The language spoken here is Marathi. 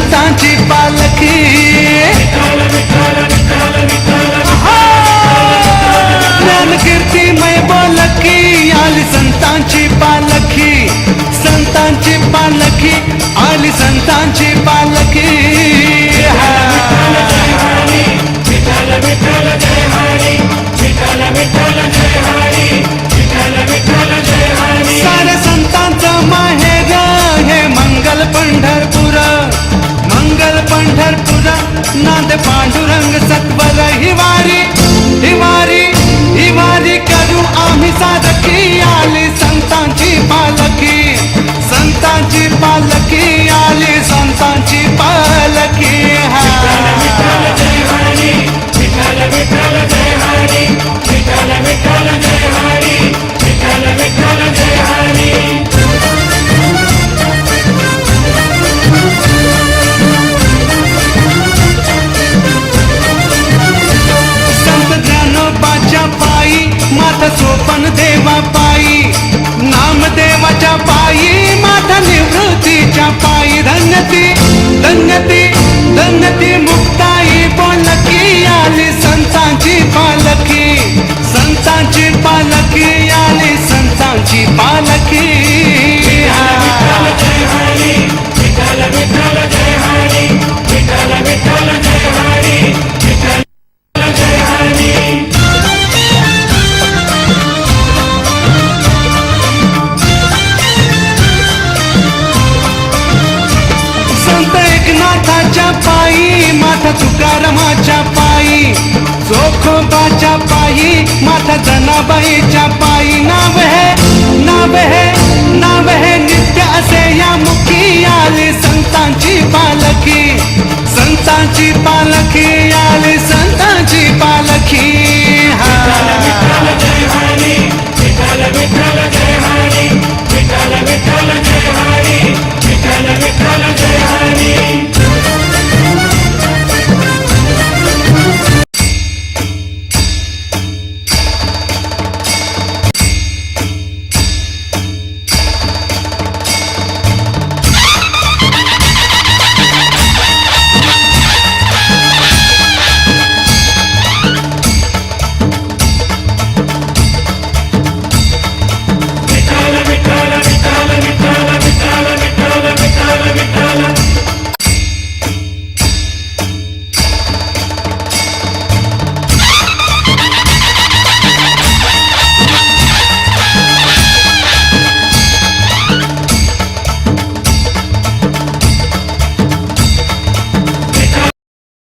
संतांची पालखी ज्ञान कीर्तिमय बोलकी आली संतांची पालखी, संतांची पालखी आली संतांची पालखी। सारे संतांचं माहेर हे मंगल पंढरपूर, मंगल पंढरपूर नांद पांडुरंग सत्वर ही वारी, ही वारी, ही वारी करू आम्ही साधकी आली संतांची पालखी, संतांची पालखी आली संतांची पालखी। सोपन देवा पायी, नामदेवाच्या पायी, माता निवृत्तीच्या पायी, धन्यती धन्यती धन्यती मुक्ताई बोलकी आली संतांची पालखी, संतांची पालखी आली संतांची पालखी। पायी माता तुकारामाच्या पायी, जोखोबाच्या पायी, माता जनाबाईच्या पायी, नाव है